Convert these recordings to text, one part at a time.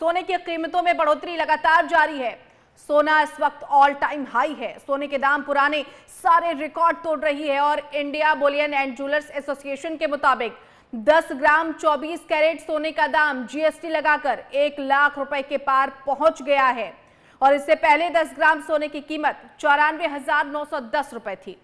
सोने की कीमतों में बढ़ोतरी लगातार जारी है। सोना इस वक्त ऑल टाइम हाई है। सोने के दाम पुराने सारे रिकॉर्ड तोड़ रही है और India Boolean and jewellers association के मुताबिक 10 ग्राम 24 कैरेट सोने का दाम जीएसटी लगाकर 1 लाख रुपए के पार पहुंच गया है और इससे पहले 10 ग्राम सोने की कीमत 94,910 रुपए थी।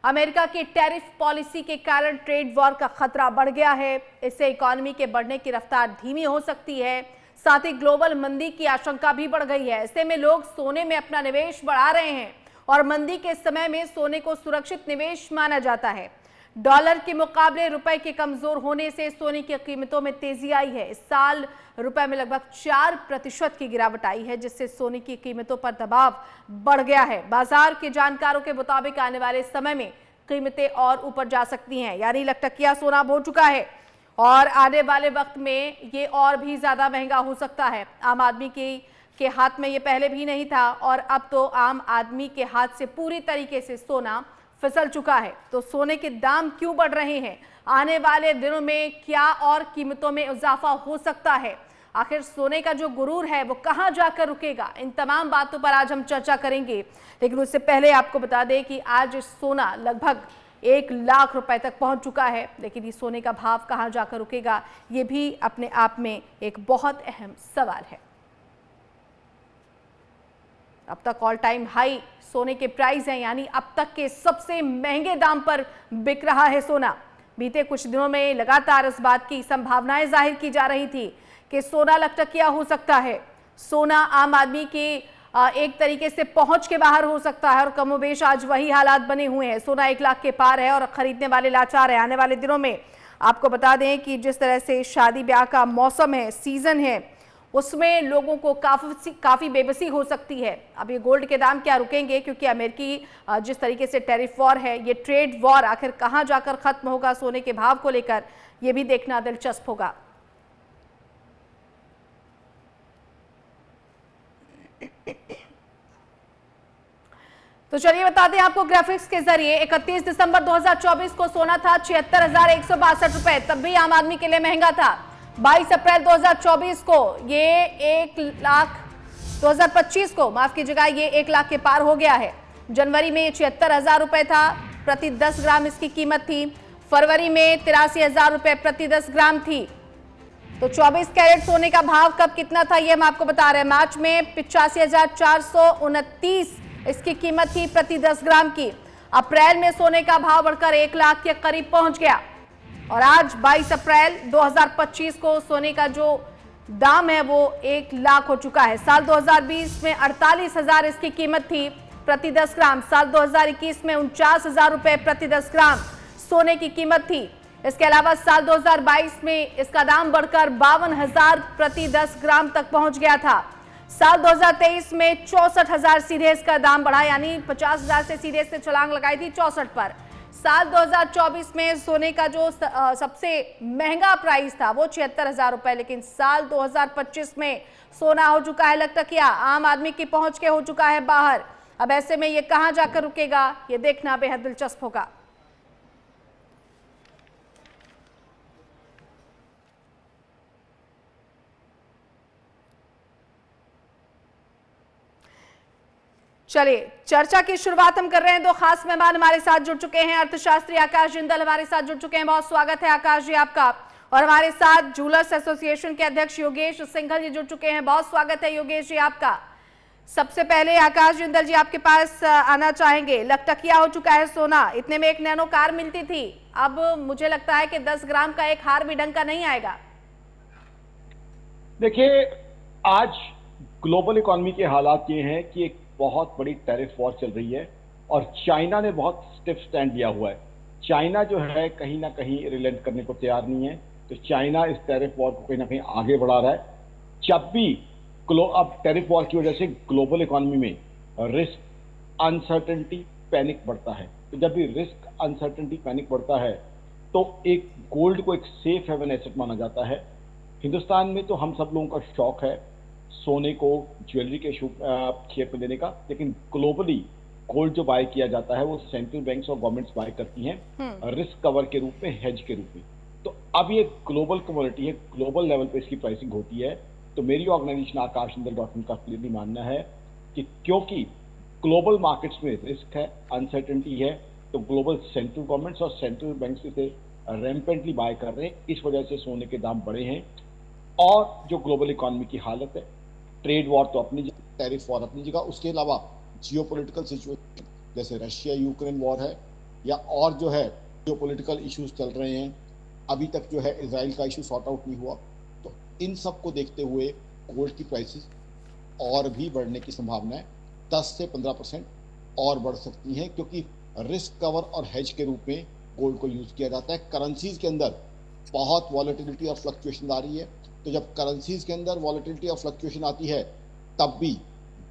अमेरिका की टैरिफ पॉलिसी के कारण ट्रेड वॉर का खतरा बढ़ गया है। इससे इकोनॉमी के बढ़ने की रफ्तार धीमी हो सकती है। साथ ही ग्लोबल मंदी की आशंका भी बढ़ गई है। ऐसे में लोग सोने में अपना निवेश बढ़ा रहे हैं और मंदी के समय में सोने को सुरक्षित निवेश माना जाता है। डॉलर के मुकाबले रुपए के कमजोर होने से सोने की कीमतों में तेजी आई है। इस साल रुपए में लगभग 4% की गिरावट आई है, जिससे सोने की कीमतों पर दबाव बढ़ गया है। बाजार के जानकारों के मुताबिक आने वाले समय में कीमतें और ऊपर जा सकती हैं, यानी लखटकिया सोना हो चुका है और आने वाले वक्त में ये और भी ज्यादा महंगा हो सकता है। आम आदमी के हाथ में ये पहले भी नहीं था और अब तो आम आदमी के हाथ से पूरी तरीके से सोना फिसल चुका है। तो सोने के दाम क्यों बढ़ रहे हैं? आने वाले दिनों में क्या और कीमतों में इजाफा हो सकता है? आखिर सोने का जो गुरूर है वो कहां जाकर रुकेगा? इन तमाम बातों पर आज हम चर्चा करेंगे, लेकिन उससे पहले आपको बता दें कि आज सोना लगभग 1 लाख रुपए तक पहुंच चुका है। लेकिन ये सोने का भाव कहां जाकर रुकेगा, ये भी अपने आप में एक बहुत अहम सवाल है। अब तक ऑल टाइम हाई सोने के प्राइस हैं, यानी अब तक के सबसे महंगे दाम पर बिक रहा है सोना। बीते कुछ दिनों में लगातार इस बात की संभावनाएं जाहिर की जा रही थी कि सोना लखटकिया हो सकता है, सोना आम आदमी की एक तरीके से पहुंच के बाहर हो सकता है और कमोबेश आज वही हालात बने हुए हैं। सोना 1 लाख के पार है और खरीदने वाले लाचार है। आने वाले दिनों में आपको बता दें कि जिस तरह से शादी ब्याह का मौसम है, सीजन है, उसमें लोगों को काफी बेबसी हो सकती है। अब ये गोल्ड के दाम क्या रुकेंगे, क्योंकि अमेरिकी जिस तरीके से टैरिफ वॉर है, ये ट्रेड वॉर आखिर कहां जाकर खत्म होगा सोने के भाव को लेकर, यह भी देखना दिलचस्प होगा। तो चलिए बता दें आपको ग्राफिक्स के जरिए 31 दिसंबर 2024 को सोना था 76,162 रुपए, तब भी आम आदमी के लिए महंगा था। 22 अप्रैल 2024 को ये 1 लाख 2025 को माफ कीजिएगा, ये 1 लाख के पार हो गया है। जनवरी में 76,000 रुपए था, प्रति 10 ग्राम इसकी कीमत थी। फरवरी में 83,000 रुपए प्रति 10 ग्राम थी। तो 24 कैरेट सोने का भाव कब कितना था ये हम आपको बता रहे हैं। मार्च में 85,429 इसकी कीमत थी प्रति 10 ग्राम की। अप्रैल में सोने का भाव बढ़कर 1 लाख के करीब पहुंच गया और आज 22 अप्रैल 2025 को सोने का जो दाम है वो 1 लाख हो चुका है। साल 2020 में 48,000 इसकी कीमत थी प्रति 10 ग्राम। साल 2021 में 49,000 रुपए प्रति 10 ग्राम सोने की कीमत थी। इसके अलावा साल 2022 में इसका दाम बढ़कर 52,000 प्रति 10 ग्राम तक पहुंच गया था। साल 2023 में 64,000 सीधे इसका दाम बढ़ा, यानी 50,000 से सीधे से छलांग लगाई थी 64 पर। साल 2024 में सोने का जो सबसे महंगा प्राइस था वो 76,000 रुपए, लेकिन साल 2025 में सोना हो चुका है लखटकिया, आम आदमी की पहुंच के हो चुका है बाहर। अब ऐसे में ये कहां जाकर रुकेगा, ये देखना बेहद दिलचस्प होगा। चलिए चर्चा की शुरुआत हम कर रहे हैं। दो खास मेहमान हमारे साथ जुड़ चुके हैं। अर्थशास्त्री आकाश जिंदल हमारे साथ जुड़ चुके हैं, बहुत स्वागत है आकाश जी आपका। और हमारे साथ ज्वेलर्स एसोसिएशन के अध्यक्ष योगेश सिंघल जी जुड़ चुके हैं, बहुत स्वागत है योगेश जी आपका। सबसे पहले आकाश जिंदल जी आपके पास आना चाहेंगे। लखटकिया हो चुका है सोना, इतने में एक नैनो कार मिलती थी, अब मुझे लगता है कि 10 ग्राम का एक हार भी ढंग का नहीं आएगा। देखिए, आज ग्लोबल इकोनॉमी के हालात ये हैं कि एक बहुत बड़ी टैरिफ वॉर चल रही है और चाइना ने बहुत स्टिफ स्टैंड लिया हुआ है। चाइना जो है कहीं ना कहीं रिलेंट करने को तैयार नहीं है, तो चाइना इस टैरिफ वॉर को कहीं ना कहीं आगे बढ़ा रहा है। जब भी अब टैरिफ वॉर की वजह से ग्लोबल इकोनॉमी में रिस्क, अनसर्टेनिटी, पैनिक बढ़ता है, तो जब भी रिस्क, अनसर्टेनिटी, पैनिक बढ़ता है तो एक गोल्ड को एक सेफ हेवन एसेट माना जाता है। हिंदुस्तान में तो हम सब लोगों का शौक है सोने को ज्वेलरी के शेप में देने का, लेकिन ग्लोबली गोल्ड जो बाय किया जाता है वो सेंट्रल बैंक्स और गवर्नमेंट्स बाय करती हैं रिस्क कवर के रूप में, हेज के रूप में। तो अब ये ग्लोबल कमोडिटी है, ग्लोबल लेवल पे इसकी प्राइसिंग होती है। तो मेरी ऑर्गेनाइजेशन आकाशंदर.in का क्लियरली मानना है कि क्योंकि ग्लोबल मार्केट्स में रिस्क है, अनसर्टेनिटी है, तो ग्लोबल सेंट्रल गवर्नमेंट्स और सेंट्रल बैंक्स इसे रैम्पेंटली बाय कर रहे हैं, इस वजह से सोने के दाम बढ़े हैं। और जो ग्लोबल इकोनॉमी की हालत है, ट्रेड वॉर तो अपनी जगह, टैरिफ वॉर अपनी जगह, उसके अलावा जियोपॉलिटिकल सिचुएशन जैसे रशिया यूक्रेन वॉर है, या और जो है जियोपॉलिटिकल इश्यूज चल रहे हैं, अभी तक जो है इजराइल का इशू सॉर्ट आउट नहीं हुआ, तो इन सब को देखते हुए गोल्ड की प्राइसेस और भी बढ़ने की संभावना है। 10 से 15% और बढ़ सकती हैं, क्योंकि रिस्क कवर और हेज के रूप में गोल्ड को यूज किया जाता है। करेंसीज के अंदर बहुत वॉलेटिलिटी और फ्लक्चुएशन आ रही है, तो जब करेंसीज के अंदर वॉलेटिलिटी और फ्लक्चुएशन आती है तब भी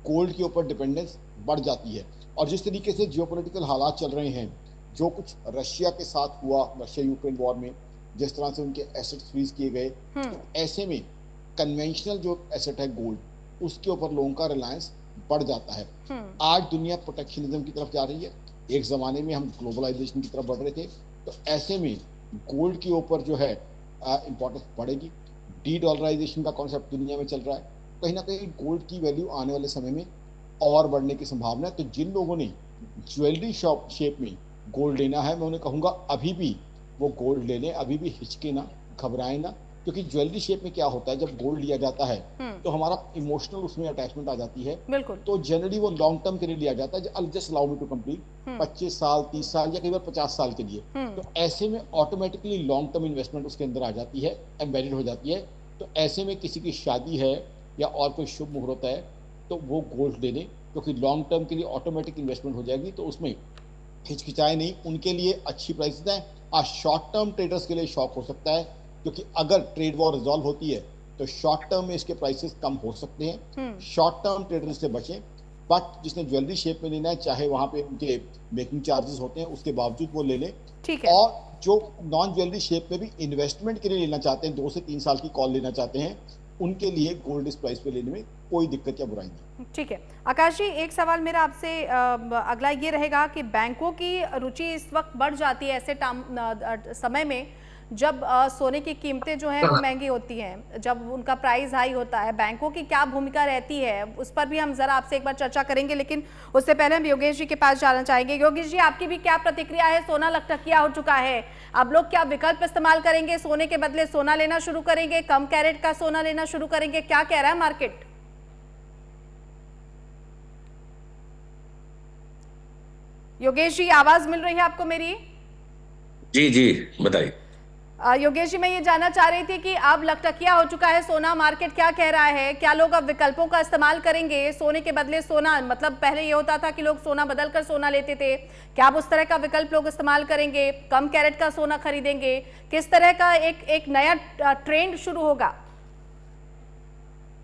गोल्ड के ऊपर डिपेंडेंस बढ़ जाती है। और जिस तरीके से जियोपॉलिटिकल हालात चल रहे हैं, जो कुछ रशिया के साथ हुआ, रशिया यूक्रेन वॉर में जिस तरह से उनके एसेट्स फ्रीज किए गए, तो ऐसे में कन्वेंशनल जो एसेट है गोल्ड, उसके ऊपर लोगों का रिलायंस बढ़ जाता है। आज दुनिया प्रोटेक्शनिज्म की तरफ जा रही है, एक जमाने में हम ग्लोबलाइजेशन की तरफ बढ़ रहे थे, तो ऐसे में गोल्ड के ऊपर जो है इंपॉर्टेंस बढ़ेगी। डी डॉलराइजेशन का कॉन्सेप्ट दुनिया में चल रहा है, कहीं ना कहीं गोल्ड की वैल्यू आने वाले समय में और बढ़ने की संभावना है। तो जिन लोगों ने ज्वेलरी शॉप शेप में गोल्ड लेना है, मैं उन्हें कहूंगा अभी भी वो गोल्ड ले लें, अभी भी हिचके ना, घबराए ना, क्योंकि ज्वेलरी शेप में क्या होता है, जब गोल्ड लिया जाता है तो हमारा इमोशनल उसमें अटैचमेंट आ जाती है, तो जनरली वो लॉन्ग टर्म के लिए लिया जाता है। Just allow me to complete 25 साल 30 साल या कई बार 50 साल के लिए, तो ऐसे में ऑटोमेटिकली लॉन्ग टर्म इन्वेस्टमेंट उसके अंदर आ जाती है, एम्बेडेड हो जाती है। तो ऐसे में किसी की शादी है या और कोई शुभ मुहूर्त है तो वो गोल्ड ले लें, क्योंकि लॉन्ग टर्म के लिए ऑटोमेटिक इन्वेस्टमेंट हो जाएगी, तो उसमें हिचकिचाए नहीं, उनके लिए अच्छी प्राइसेस है। आज शॉर्ट टर्म ट्रेडर्स के लिए शॉक हो सकता है, क्योंकि अगर ट्रेड वॉर रिजॉल्व होती है तो शॉर्ट टर्म में इसके प्राइसेस कम हो सकते हैं। शॉर्ट टर्म ट्रेडर्स से बचें, बट जिसने ज्वेलरी शेप में लेना है, चाहे वहां पे उनके मेकिंग चार्जेस होते हैं, उसके बावजूद वो ले लें। ठीक है। और जो नॉन ज्वेलरी शेप में भी इन्वेस्टमेंट के लिए लेना चाहते हैं, 2 से 3 साल की कॉल लेना चाहते हैं, उनके लिए गोल्ड इस प्राइस पे लेने में कोई दिक्कत या बुराई नहीं। ठीक है आकाश जी, एक सवाल मेरा आपसे अगला ये रहेगा कि बैंकों की रुचि इस वक्त बढ़ जाती है ऐसे समय में जब सोने की कीमतें जो हैं वो महंगी होती हैं, जब उनका प्राइस हाई होता है, बैंकों की क्या भूमिका रहती है, उस पर भी हम जरा आपसे एक बार चर्चा करेंगे। लेकिन उससे पहले हम योगेश जी के पास जाना चाहेंगे। योगेश जी, आपकी भी क्या प्रतिक्रिया है? सोना लकटकिया हो चुका है, अब लोग क्या विकल्प इस्तेमाल करेंगे? सोने के बदले सोना लेना शुरू करेंगे, कम कैरेट का सोना लेना शुरू करेंगे, क्या कह रहा है मार्केट? योगेश जी, आवाज मिल रही है आपको मेरी? जी जी बताइए। योगेश जी, मैं ये जानना चाह रही थी कि अब लकटकिया हो चुका है सोना, मार्केट क्या कह रहा है? क्या लोग अब विकल्पों का इस्तेमाल करेंगे? सोने के बदले सोना, मतलब पहले ये होता था कि लोग सोना बदल कर सोना लेते थे, क्या अब उस तरह का विकल्प लोग इस्तेमाल करेंगे? कम कैरेट का सोना खरीदेंगे? किस तरह का एक नया ट्रेंड शुरू होगा?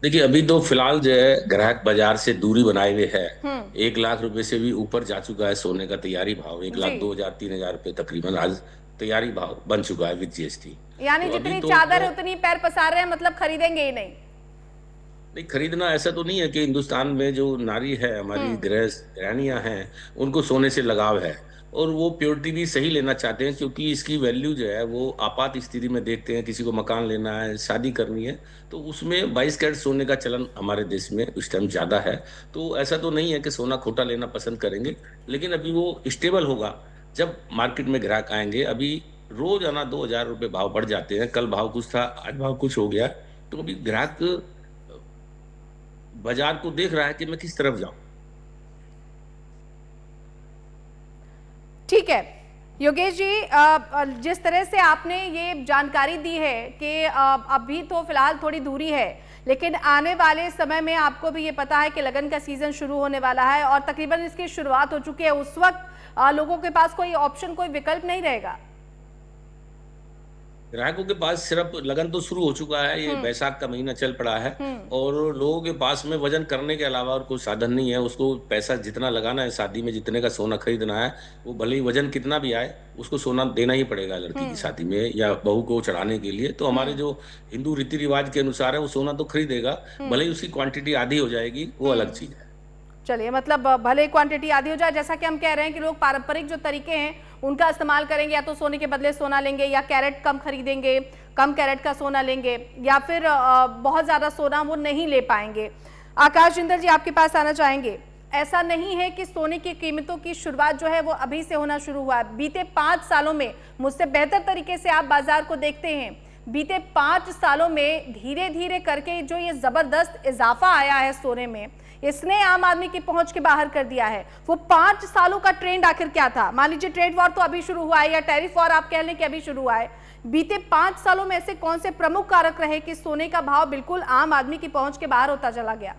देखिए, अभी तो फिलहाल जो है ग्राहक बाजार से दूरी बनाए हुए है। 1 लाख रुपए से भी ऊपर जा चुका है सोने का तैयारी भाव, 1,02,000-3,000 रुपए तकरीबन आज तैयारी भाव बन चुका है विद जीएसटी। यानी तो जितनी चादर है उतनी पैर पसार रहे हैं, मतलब खरीदेंगे ही नहीं? नहीं, खरीदना ऐसा तो नहीं है कि हिंदुस्तान में जो नारी है, हमारी गृहिणियां हैं, उनको सोने से लगाव है और वो प्योरिटी भी सही लेना चाहते हैं, क्योंकि इसकी वैल्यू जो है वो आपात स्थिति में देखते हैं। किसी को मकान लेना है, शादी करनी है, तो उसमें 22 कैरेट सोने का चलन हमारे देश में उस टाइम ज्यादा है। तो ऐसा तो नहीं है कि सोना खोटा लेना पसंद करेंगे, लेकिन अभी वो स्टेबल होगा जब मार्केट में ग्राहक आएंगे। अभी रोजाना 2,000 रुपए भाव बढ़ जाते हैं, कल भाव कुछ था, आज भाव कुछ हो गया, तो अभी ग्राहक बाजार को देख रहा है कि मैं किस तरफ जाऊं। ठीक है योगेश जी, जिस तरह से आपने ये जानकारी दी है कि अभी तो फिलहाल थोड़ी दूरी है, लेकिन आने वाले समय में आपको भी ये पता है कि लगन का सीजन शुरू होने वाला है और तकरीबन इसकी शुरुआत हो चुकी है। उस वक्त लोगों के पास कोई ऑप्शन, कोई विकल्प नहीं रहेगा। ग्राहकों के पास सिर्फ लगन तो शुरू हो चुका है, ये बैसाख का महीना चल पड़ा है और लोगों के पास में वजन करने के अलावा और कोई साधन नहीं है। उसको पैसा जितना लगाना है, शादी में जितने का सोना खरीदना है, वो भले ही वजन कितना भी आए, उसको सोना देना ही पड़ेगा लड़की की शादी में या बहू को चढ़ाने के लिए। तो हमारे जो हिंदू रीति रिवाज के अनुसार है, वो सोना तो खरीदेगा, भले ही उसकी क्वांटिटी आधी हो जाएगी, वो अलग चीज है। चलिए, मतलब भले क्वांटिटी आधी हो जाए, जैसा कि हम कह रहे हैं कि लोग पारंपरिक जो तरीके हैं उनका इस्तेमाल करेंगे, या तो सोने के बदले सोना लेंगे, या कैरेट कम खरीदेंगे, कम कैरेट का सोना लेंगे, या फिर बहुत ज्यादा सोना वो नहीं ले पाएंगे। आकाश जिंदल जी, आपके पास आना चाहेंगे। ऐसा नहीं है कि सोने की कीमतों की शुरुआत जो है वो अभी से होना शुरू हुआ है। बीते 5 सालों में, मुझसे बेहतर तरीके से आप बाजार को देखते हैं, बीते 5 सालों में धीरे धीरे करके जो ये जबरदस्त इजाफा आया है सोने में, इसने आम आदमी की पहुंच के बाहर कर दिया है। वो 5 सालों का ट्रेंड आखिर क्या था? मान लीजिए ट्रेड वॉर तो अभी शुरू हुआ है, या टैरिफ वॉर आप कह लें कि अभी शुरू हुआ है। बीते 5 सालों में ऐसे कौन से प्रमुख कारक रहे कि सोने का भाव बिल्कुल आम आदमी की पहुंच के बाहर होता चला गया?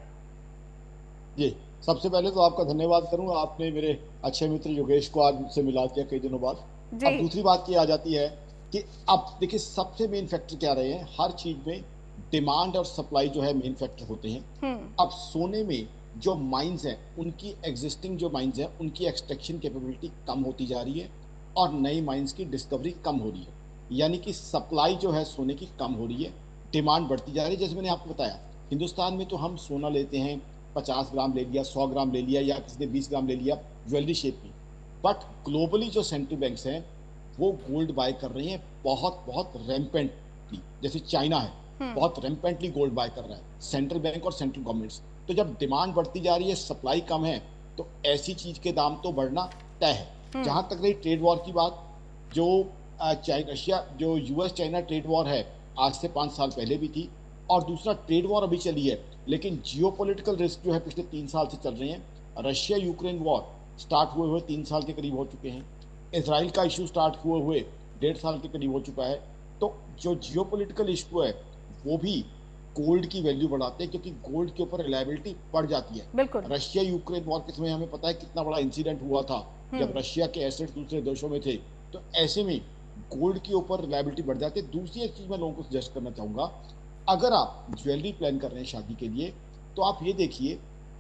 जी, सबसे पहले तो आपका धन्यवाद करूं, आपने मेरे अच्छे मित्र योगेश को आज मुझसे मिला दिया कई दिनों बाद। अब दूसरी बात ये आ जाती है कि अब देखिए सबसे मेन फैक्टर क्या रहे हैं, हर चीज में डिमांड और सप्लाई जो है मेन फैक्टर होते हैं। अब सोने में जो माइंस हैं, उनकी एग्जिस्टिंग जो माइंस हैं, उनकी एक्सट्रैक्शन कैपेबिलिटी कम होती जा रही है और नई माइंस की डिस्कवरी कम हो रही है, यानी कि सप्लाई जो है सोने की कम हो रही है, डिमांड बढ़ती जा रही है। जैसे मैंने आपको बताया, हिंदुस्तान में तो हम सोना लेते हैं, 50 ग्राम ले लिया, 100 ग्राम ले लिया, या किसी ने 20 ग्राम ले लिया ज्वेलरी शेप में। बट ग्लोबली जो सेंट्रल बैंक्स हैं वो गोल्ड बाय कर रही हैं बहुत बहुत रैम्पेंटली। जैसे चाइना है, बहुत रैम्पेंटली गोल्ड बाय कर रहा है, सेंट्रल बैंक और सेंट्रल गवर्नमेंट्स। तो जब डिमांड बढ़ती जा रही है, सप्लाई कम है, तो ऐसी चीज के दाम तो बढ़ना तय है। जहां तक रही ट्रेड वॉर की बात, जो रशिया जो यूएस चाइना ट्रेड वॉर है, आज से 5 साल पहले भी थी, और दूसरा ट्रेड वॉर अभी चली है, लेकिन जियोपॉलिटिकल रिस्क जो है पिछले 3 साल से चल रहे हैं। रशिया यूक्रेन वॉर स्टार्ट हुए 3 साल के करीब हो चुके हैं, इसराइल का इशू स्टार्ट हुए 1.5 साल के करीब हो चुका है। तो जो जियोपॉलिटिकल इशू है वो भी गोल्ड की वैल्यू बढ़ाते हैं, क्योंकि गोल्ड के ऊपर रिलायबिलिटी बढ़ जाती है। रशिया यूक्रेन वॉर के समय हमें पता है कितना बड़ा इंसिडेंट हुआ था, जब रशिया के एसेट्स दूसरे देशों में थे। तो ऐसे में गोल्ड के ऊपर रिलायबिलिटी बढ़ जाती है। दूसरी एक चीज मैं लोगों को सजेस्ट करना चाहूंगा, अगर आप ज्वेलरी प्लान कर रहे हैं शादी के लिए, तो आप ये देखिए,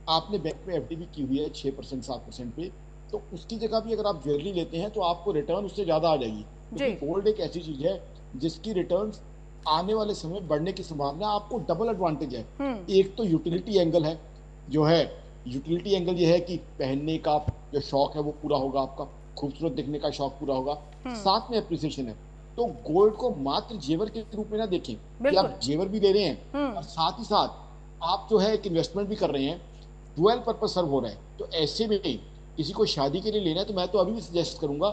आपने बैंक में एफडी भी की हुई है 6% 7% पे, तो उसकी जगह भी अगर आप ज्वेलरी लेते हैं तो आपको रिटर्न उससे ज्यादा आ जाएगी, क्योंकि गोल्ड एक ऐसी चीज है जिसकी रिटर्न आने वाले समय बढ़ने की संभावना, आपको डबल एडवांटेज है। एक तो यूटिलिटी एंगल है, जो है यूटिलिटी एंगल ये है कि पहनने का जो शौक है वो पूरा होगा, आपका खूबसूरत दिखने का शौक पूरा होगा, साथ में एप्रिसिएशन है। तो गोल्ड को मात्र जेवर के रूप में ना देखें कि आप जेवर भी ले रहे हैं और साथ ही साथ आप जो है एक इन्वेस्टमेंट भी कर रहे हैं, डुअल पर्पस सर्व हो रहा है। तो ऐसे में किसी को शादी के लिए लेना है तो मैं तो अभी भी सजेस्ट करूंगा,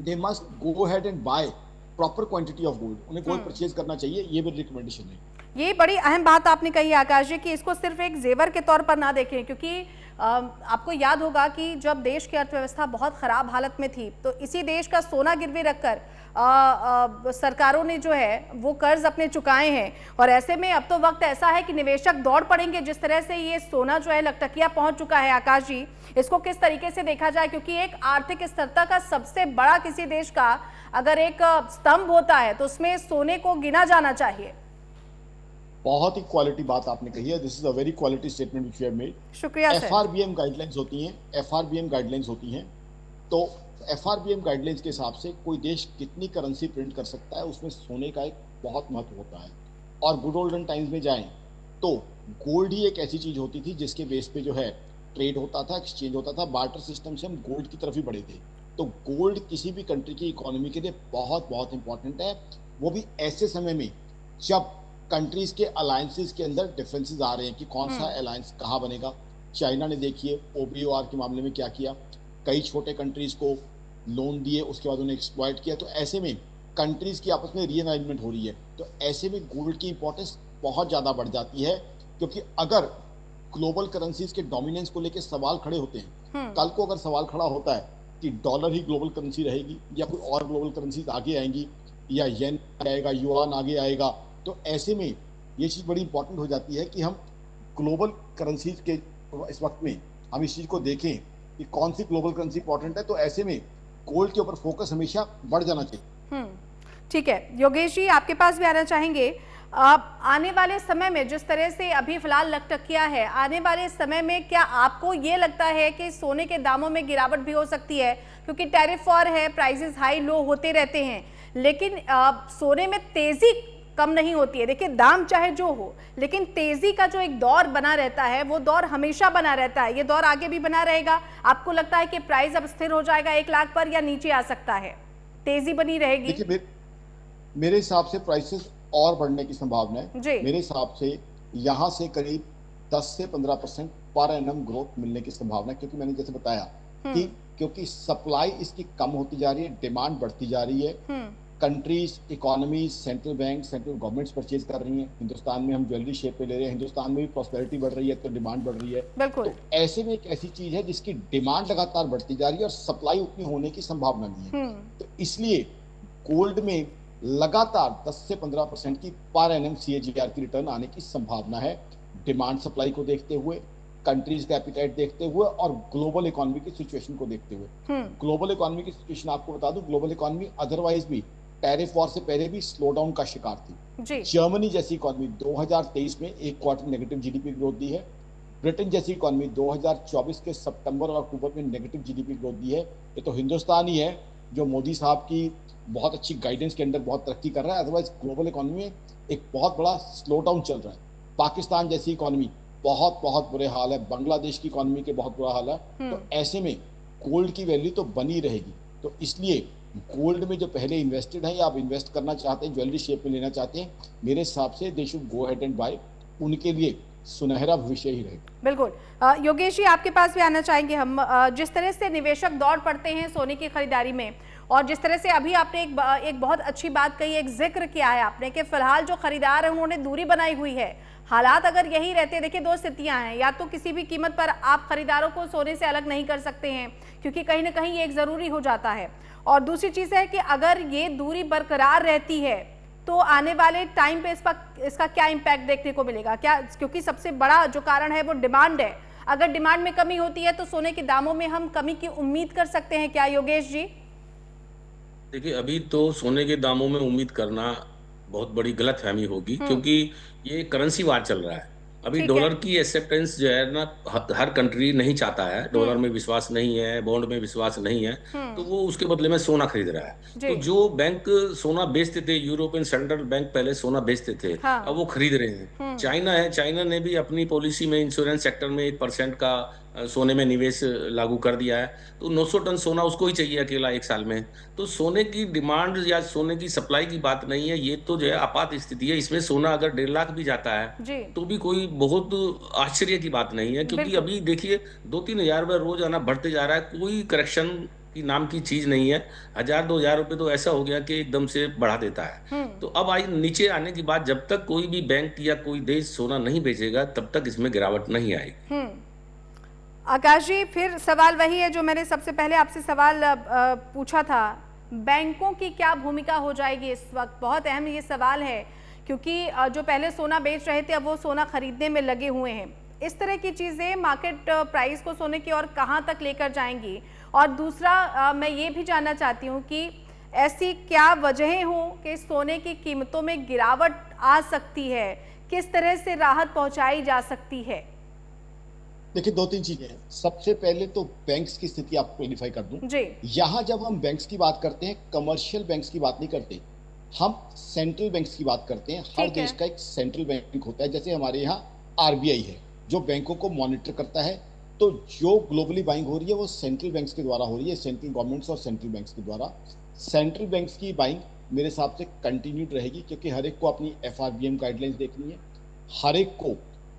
they must go ahead and by proper quantity of gold, उन्हें गोल्ड परचेज करना चाहिए, ये मेरी रिकमेंडेशन है। ये बड़ी अहम बात आपने कही आकाश जी, कि इसको सिर्फ एक जेवर के तौर पर ना देखें, क्योंकि आपको याद होगा कि जब देश की अर्थव्यवस्था बहुत खराब हालत में थी, तो इसी देश का सोना गिरवी रखकर सरकारों ने जो है वो कर्ज अपने चुकाए हैं। और ऐसे में अब तो वक्त ऐसा है कि निवेशक दौड़ पड़ेंगे। जिस तरह से ये सोना जो है लकटकिया पहुंच चुका है, आकाश जी, इसको किस तरीके से देखा जाए? क्योंकि एक आर्थिक स्थिरता का सबसे बड़ा किसी देश का अगर एक स्तंभ होता है तो उसमें सोने को गिना जाना चाहिए। बहुत ही क्वालिटी बात आपने कही है, this is a very quality statement which you have made. शुक्रिया सर। एफआरबीएम गाइडलाइंस होती हैं, एफआरबीएम गाइडलाइंस होती हैं, तो एफआरबीएम गाइडलाइंस के हिसाब से कोई देश कितनी करेंसी प्रिंट कर सकता है, उसमें सोने का एक बहुत महत्व होता है। और गुड ओल्डन टाइम्स में जाएं तो गोल्ड ही एक ऐसी चीज होती थी जिसके बेस पे जो है ट्रेड होता था, एक्सचेंज होता था, बार्टर सिस्टम से हम गोल्ड की तरफ ही बढ़े थे। तो गोल्ड किसी भी कंट्री की इकोनॉमी के लिए बहुत बहुत इंपॉर्टेंट है, वो भी ऐसे समय में जब कंट्रीज के अलायंसेस के अंदर डिफरेंसेस आ रहे हैं कि कौन सा अलायंस कहाँ बनेगा। चाइना ने देखिए ओबीओआर के मामले में क्या किया, कई छोटे कंट्रीज को लोन दिए, उसके बाद उन्हें एक्सप्लॉइट किया। तो ऐसे में कंट्रीज की आपस में रीअलाइनमेंट हो रही है, तो ऐसे में गोल्ड की इंपॉर्टेंस बहुत ज़्यादा बढ़ जाती है, क्योंकि अगर ग्लोबल करेंसीज के डोमिनेंस को लेकर सवाल खड़े होते हैं, कल को अगर सवाल खड़ा होता है कि डॉलर ही ग्लोबल करेंसी रहेगी या कोई और ग्लोबल करेंसीज आगे आएंगी, या येन आएगा, युआन आगे आएगा, तो ऐसे में ये चीज़ बड़ी इंपॉर्टेंट हो जाती है कि हम ग्लोबल करेंसीज के इस वक्त में हम इस चीज़ को देखें कि कौन सी ग्लोबल करेंसी इंपॉर्टेंट है। तो ऐसे में गोल्ड के ऊपर फोकस हमेशा बढ़ जाना चाहिए। ठीक है, योगेश जी आपके पास भी आना चाहेंगे। आने वाले समय में जिस तरह से अभी फिलहाल लकटकिया है, आने वाले समय में क्या आपको ये लगता है कि सोने के दामों में गिरावट भी हो सकती है? क्योंकि टैरिफ वॉर है, प्राइसेस हाई लो होते रहते हैं, लेकिन सोने में तेजी कम नहीं होती है। देखिए दाम चाहे जो हो, लेकिन तेजी का जो एक दौर बना रहता है वो दौर हमेशा बना रहता है, ये दौर आगे भी बना रहेगा। आपको लगता है कि प्राइस अब स्थिर हो जाएगा 1 लाख पर या नीचे आ सकता है, तेजी बनी रहेगी? देखिए मेरे हिसाब से प्राइसेस और बढ़ने की संभावना है। मेरे हिसाब से यहाँ से करीब 10 से 15% पर एनम ग्रोथ मिलने की संभावना है, क्योंकि मैंने जैसे बताया कि क्योंकि सप्लाई इसकी कम होती जा रही है, डिमांड बढ़ती जा रही है। Countries, economies, central bank, central governments purchase कर रही हैं। हिंदुस्तान में हम ज्वेलरी शेप पे ले रहे हैं, हिंदुस्तान में भी प्रॉस्पेरिटी बढ़ रही है तो डिमांड बढ़ रही है। तो ऐसे में एक ऐसी चीज है जिसकी डिमांड लगातार बढ़ती जा रही है और सप्लाई उतनी होने की संभावना नहीं है। तो इसलिए गोल्ड में लगातार 10 से 15% की पर एनम CAGR की रिटर्न आने की संभावना है, डिमांड सप्लाई को देखते हुए, कंट्रीज का एपिटाइट देखते हुए और ग्लोबल इकोनॉमी की सिचुएशन को देखते हुए। ग्लोबल इकोनॉमी की सिचुएशन आपको बता दूं, ग्लोबल इकोनॉमी अदरवाइज भी टैरिफ वॉर से पहले भी स्लो डाउन का शिकार थी। जर्मनी जैसी इकोनॉमी 2023 में एक क्वार्टर नेगेटिव जीडीपी ग्रोथ दी है। ब्रिटेन जैसी इकोनॉमी 2024 के सितंबर और अक्टूबर में नेगेटिव जीडीपी ग्रोथ दी है। ये तो हिंदुस्तान ही है जो मोदी साहब की बहुत अच्छी गाइडेंस के अंदर बहुत तरक्की कर रहा है, अदरवाइज ग्लोबल इकोनॉमी में एक बहुत बड़ा स्लो डाउन चल रहा है। पाकिस्तान जैसी इकोनॉमी बहुत बुरे हाल है, बांग्लादेश की इकोनॉमी के बहुत बुरा हाल है। तो ऐसे में गोल्ड की वैल्यू तो बनी रहेगी। तो इसलिए गोल्ड में जो पहले इन्वेस्टेड है या आप इन्वेस्ट करना चाहते हैं, ज्वेलरी शेप में लेना चाहते हैं, मेरे हिसाब से they should go ahead and by, उनके लिए सुनहरा भविष्य ही रहेगा। बिल्कुल। योगेश जी आपके पास भी आना चाहेंगे हम। जिस तरह से निवेशक दौड़ पड़ते हैं सोने की खरीदारी में, और जिस तरह से अभी आपने एक बहुत अच्छी बात कही, एक जिक्र किया है आपने कि फिलहाल जो खरीदार है उन्होंने दूरी बनाई हुई है। हालात अगर यही रहते, देखिए दो स्थितियां हैं, या तो किसी भी कीमत पर आप खरीदारों को सोने से अलग नहीं कर सकते हैं क्योंकि कहीं ना कहीं ये एक ज़रूरी हो जाता है, और दूसरी चीज़ है कि अगर ये दूरी बरकरार रहती है तो आने वाले टाइम पे इसका क्या इम्पैक्ट देखने को मिलेगा, क्या, क्योंकि सबसे बड़ा जो कारण है वो डिमांड है। अगर डिमांड में कमी होती है तो सोने के दामों में हम कमी की उम्मीद कर सकते हैं क्या योगेश जी? देखिए अभी तो सोने के दामों में उम्मीद करना बहुत बड़ी गलतफहमी होगी, क्योंकि ये करेंसी वार चल रहा है। अभी डॉलर की एक्सेप्टेंस जो है ना, हर कंट्री नहीं चाहता है, डॉलर में विश्वास नहीं है, बॉन्ड में विश्वास नहीं है, तो वो उसके बदले में सोना खरीद रहा है। तो जो बैंक सोना बेचते थे, यूरोपियन सेंट्रल बैंक पहले सोना बेचते थे, अब वो खरीद रहे हैं। चाइना है, चाइना ने भी अपनी पॉलिसी में इंश्योरेंस सेक्टर में 1% का सोने में निवेश लागू कर दिया है। तो 900 टन सोना उसको ही चाहिए अकेला 1 साल में। तो सोने की डिमांड या सोने की सप्लाई की बात नहीं है, ये तो जो है आपात स्थिति है। इसमें सोना अगर 1.5 लाख भी जाता है तो भी कोई बहुत आश्चर्य की बात नहीं है, क्योंकि अभी देखिए 2-3 हजार रुपये रोज आना बढ़ते जा रहा है, कोई करेक्शन की नाम की चीज नहीं है। 1000-2000 रुपए तो ऐसा हो गया कि एकदम से बढ़ा देता है। तो अब आई नीचे आने के बाद जब तक कोई भी बैंक या कोई देश सोना नहीं बेचेगा तब तक इसमें गिरावट नहीं आएगी। आकाश जी, फिर सवाल वही है जो मैंने सबसे पहले आपसे सवाल पूछा था, बैंकों की क्या भूमिका हो जाएगी इस वक्त? बहुत अहम ये सवाल है, क्योंकि जो पहले सोना बेच रहे थे अब वो सोना खरीदने में लगे हुए हैं। इस तरह की चीज़ें मार्केट प्राइस को सोने की और कहाँ तक लेकर जाएंगी? और दूसरा मैं ये भी जानना चाहती हूँ कि ऐसी क्या वजहें हों कि सोने की कीमतों में गिरावट आ सकती है, किस तरह से राहत पहुँचाई जा सकती है? देखिए 2-3 चीजें हैं। सबसे पहले तो बैंक्स की स्थिति आपको क्लैरिफाई कर दूं। यहाँ जब हम बैंक्स की बात करते हैं, कमर्शियल बैंक्स की बात नहीं करते, हम सेंट्रल बैंक्स की बात करते हैं। हर देश का एक सेंट्रल बैंक होता है, जैसे हमारे यहाँ RBI है जो बैंकों को मॉनिटर करता है। तो जो ग्लोबली बाइंग हो रही है वो सेंट्रल बैंक्स के द्वारा हो रही है, सेंट्रल गवर्नमेंट्स और सेंट्रल बैंक्स के द्वारा। सेंट्रल बैंक्स की बाइंग मेरे हिसाब से कंटिन्यूड रहेगी, क्योंकि हर एक को अपनी FRBM गाइडलाइंस देखनी है, हर एक को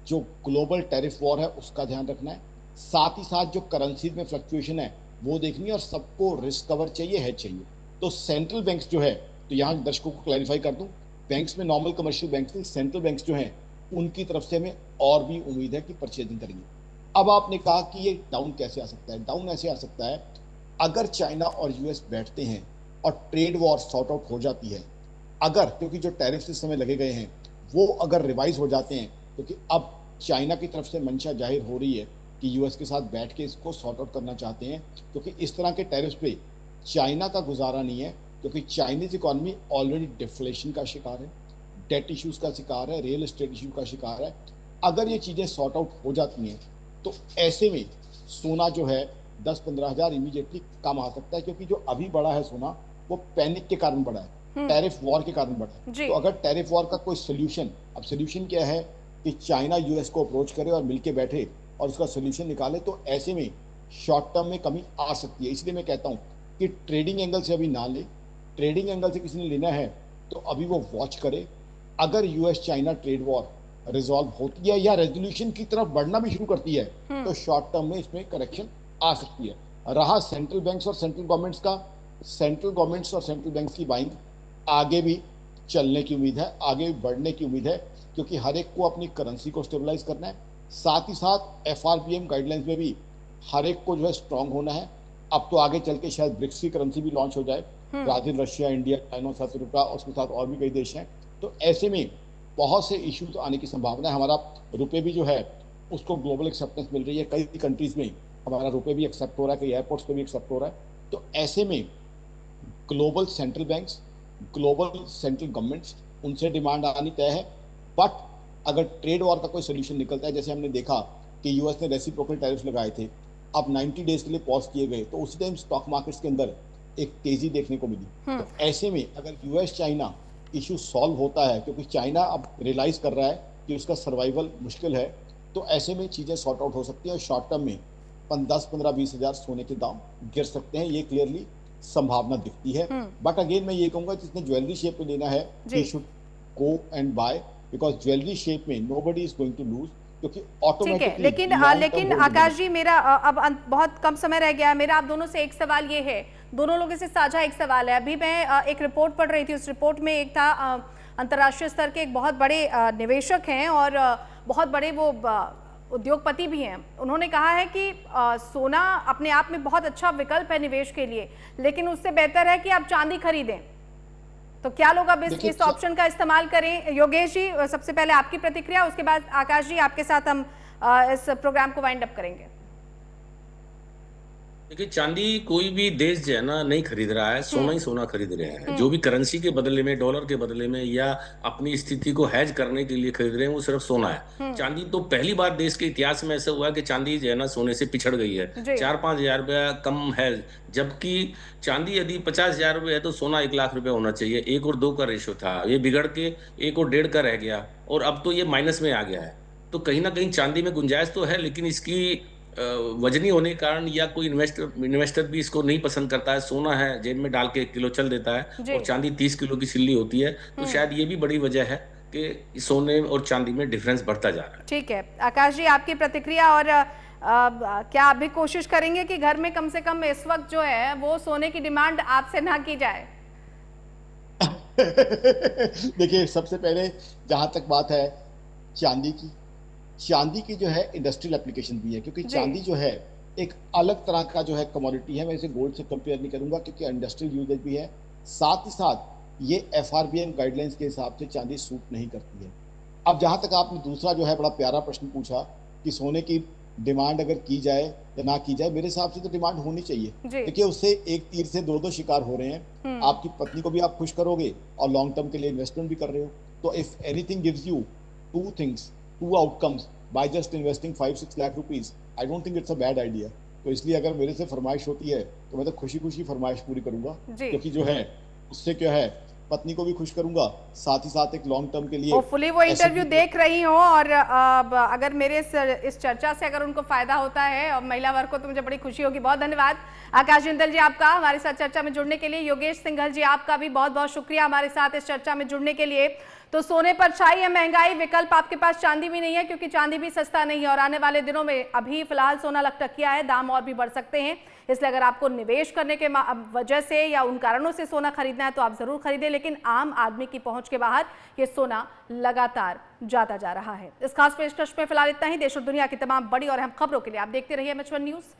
जो ग्लोबल टैरिफ वॉर है उसका ध्यान रखना है, साथ ही साथ जो करेंसी में फ्लक्चुएशन है वो देखनी है, और सबको रिस्क कवर चाहिए, हेज चाहिए। तो सेंट्रल बैंक्स जो है, तो यहाँ दर्शकों को क्लैरिफाई कर दूं, बैंक्स में नॉर्मल कमर्शियल बैंक्स नहीं, सेंट्रल बैंक्स जो हैं उनकी तरफ से हमें और भी उम्मीद है कि परचेजिंग करेंगे। अब आपने कहा कि ये डाउन कैसे आ सकता है? डाउन ऐसे आ सकता है अगर चाइना और US बैठते हैं और ट्रेड वॉर सॉर्ट आउट हो जाती है, अगर, क्योंकि जो टैरिफ इस समय लगे गए हैं वो अगर रिवाइज हो जाते हैं, क्योंकि अब चाइना की तरफ से मंशा जाहिर हो रही है कि US के साथ बैठ के इसको सॉर्ट आउट करना चाहते हैं, क्योंकि इस तरह के टैरिफ पे चाइना का गुजारा नहीं है, क्योंकि चाइनीज इकोनॉमी ऑलरेडी डिफ्लेशन का शिकार है, डेट इश्यूज का शिकार है, रियल एस्टेट इशू का शिकार है। अगर ये चीज़ें सॉर्ट आउट हो जाती हैं तो ऐसे में सोना जो है 10-15 हज़ार इमीडिएटली कम आ सकता है, क्योंकि जो अभी बढ़ा है सोना वो पैनिक के कारण बढ़ा है। टैरिफ वॉर के कारण बढ़ा है। तो अगर टैरिफ वॉर का कोई सोल्यूशन, अब सोल्यूशन क्या है कि चाइना यूएस को अप्रोच करे और मिलके बैठे और उसका सोल्यूशन निकाले, तो ऐसे में शॉर्ट टर्म में कमी आ सकती है। इसलिए मैं कहता हूं कि ट्रेडिंग एंगल से अभी ना ले, ट्रेडिंग एंगल से किसी ने लेना है तो अभी वो वॉच करे। अगर US China trade war resolve होती है या रेजोल्यूशन की तरफ बढ़ना भी शुरू करती है तो शॉर्ट टर्म में इसमें करेक्शन आ सकती है। रहा सेंट्रल बैंक्स और सेंट्रल गवर्नमेंट्स का, सेंट्रल गवर्नमेंट्स और सेंट्रल बैंक्स की बाइंग आगे भी चलने की उम्मीद है, आगे भी बढ़ने की उम्मीद है, क्योंकि हर एक को अपनी करेंसी को स्टेबलाइज करना है। साथ ही साथ एफआरबीएम गाइडलाइंस में भी हर एक को जो है स्ट्रांग होना है। अब तो आगे चल के शायद ब्रिक्स की करेंसी भी लॉन्च हो जाए, Brazil, Russia, India, China, south Africa और उसके साथ और भी कई देश हैं। तो ऐसे में बहुत से इश्यूज आने की संभावना है। हमारा रुपए भी जो है उसको ग्लोबल एक्सेप्टेंस मिल रही है, कई कंट्रीज में हमारा रुपए भी एक्सेप्ट हो रहा है, कई एयरपोर्ट्स पे भी एक्सेप्ट हो रहा है। तो ऐसे में global central banks, global central governments, उनसे डिमांड आनी तय है। बट अगर ट्रेड वॉर का कोई सोल्यूशन निकलता है, जैसे हमने देखा कि यूएस ने रेसिप्रोकल टैरिफ लगाए थे, अब 90 डेज के लिए पॉज किए गए, तो उसी टाइम स्टॉक मार्केट्स के अंदर एक तेजी देखने को मिली। तो ऐसे में अगर यूएस चाइना इशू सॉल्व होता है, क्योंकि चाइना अब रियलाइज कर रहा है कि उसका सर्वाइवल मुश्किल है, तो ऐसे में चीजें सॉर्ट आउट हो सकती है और शॉर्ट टर्म में 10-15-20 हजार सोने के दाम गिर सकते हैं। ये क्लियरली संभावना दिखती है। बट अगेन मैं ये कहूंगा जिसने ज्वेलरी शेप में लेना है ही should go and buy, because jewellery shape में nobody is going to lose, क्योंकि ऑटोमेटिकली। लेकिन आकाश जी, मेरा अब बहुत कम समय रह गया। मेरा आप दोनों से एक सवाल ये है, दोनों लोगों से साझा एक सवाल है। अभी मैं एक रिपोर्ट पढ़ रही थी, उस रिपोर्ट में एक था अंतर्राष्ट्रीय स्तर के एक बहुत बड़े निवेशक हैं और बहुत बड़े वो उद्योगपति भी हैं। उन्होंने कहा है कि सोना अपने आप में बहुत अच्छा विकल्प है निवेश के लिए, लेकिन उससे बेहतर है कि आप चांदी खरीदें। तो क्या लोग अब इस ऑप्शन का इस्तेमाल करें? योगेश जी, सबसे पहले आपकी प्रतिक्रिया, उसके बाद आकाश जी आपके साथ हम इस प्रोग्राम को वाइंड अप करेंगे। देखिए, चांदी कोई भी देश जो है ना नहीं खरीद रहा है, सोना ही सोना खरीद रहे हैं। जो भी करेंसी के बदले में, डॉलर के बदले में या अपनी स्थिति को हैज करने के लिए खरीद रहे हैं, वो सिर्फ सोना है। चांदी तो पहली बार देश के इतिहास में ऐसा हुआ कि चांदी जो है ना सोने से पिछड़ गई है, 4-5 हजार रुपया कम है। जबकि चांदी यदि 50 हजार रुपये है तो सोना 1 लाख रुपया होना चाहिए। 1 और 2 का रेशो था, ये बिगड़ के 1 और 1.5 का रह गया और अब तो ये माइनस में आ गया है। तो कहीं ना कहीं चांदी में गुंजाइश तो है, लेकिन इसकी वजनी होने के कारण या कोई इन्वेस्टर भी इसको नहीं पसंद करता है। सोना है, जेब में डाल के 1 किलो चल देता है और चांदी 30 किलो की सिल्ली होती है। तो शायद ये भी बड़ी वजह है कि सोने और चांदी में डिफरेंस बढ़ता जा रहा है। ठीक है आकाश जी, आपकी प्रतिक्रिया। और क्या आप भी कोशिश करेंगे कि घर में कम से कम इस वक्त जो है वो सोने की डिमांड आपसे ना की जाए? देखिए, सबसे पहले जहां तक बात है चांदी की जो है इंडस्ट्रियल एप्लीकेशन भी है, क्योंकि चांदी जो है एक अलग तरह का जो है कमोडिटी है। मैं इसे गोल्ड से कंपेयर नहीं करूंगा, क्योंकि इंडस्ट्रियल यूजेज भी है। साथ ही साथ ये एफआरबीएम गाइडलाइंस के हिसाब से चांदी सूट नहीं करती है। अब जहां तक आपने दूसरा जो है बड़ा प्यारा प्रश्न पूछा कि सोने की डिमांड अगर की जाए या ना की जाए, मेरे हिसाब से तो डिमांड होनी चाहिए। देखिए, उससे एक तीर से दो शिकार हो रहे हैं। आपकी पत्नी को भी आप खुश करोगे और लॉन्ग टर्म के लिए इन्वेस्टमेंट भी कर रहे हो। तो if anything gives you two outcomes by just investing 5-6 lakh rupees, I don't think it's a bad idea. तो इसलिए अगर मेरे से फरमाइश होती है तो मैं तो खुशी खुशी फरमाइश पूरी करूंगा, क्योंकि जो है उससे क्या है पत्नी को भी खुश करूंगा, साथ ही साथ एक लॉन्ग टर्म के लिए होपफुली वो इंटरव्यू देख रही हो और अगर मेरे इस चर्चा से अगर उनको फायदा होता है और महिला वर्ग को, तो मुझे बड़ी खुशी होगी। बहुत धन्यवाद आकाश जिंदल जी आपका हमारे साथ चर्चा में जुड़ने के लिए। योगेश सिंघल जी आपका भी बहुत बहुत शुक्रिया हमारे साथ इस चर्चा में जुड़ने के लिए। तो सोने पर छाई है महंगाई, विकल्प आपके पास चांदी भी नहीं है, क्योंकि चांदी भी सस्ता नहीं है और आने वाले दिनों में अभी फिलहाल सोना लटकिया है, दाम और भी बढ़ सकते हैं। इसलिए अगर आपको निवेश करने के वजह से या उन कारणों से सोना खरीदना है तो आप जरूर खरीदें, लेकिन आम आदमी की पहुंच के बाहर ये सोना लगातार जाता जा रहा है। इस खास पेशकश में फिलहाल इतना ही। देश और दुनिया की तमाम बड़ी और अहम खबरों के लिए आप देखते रहिए MH1 न्यूज।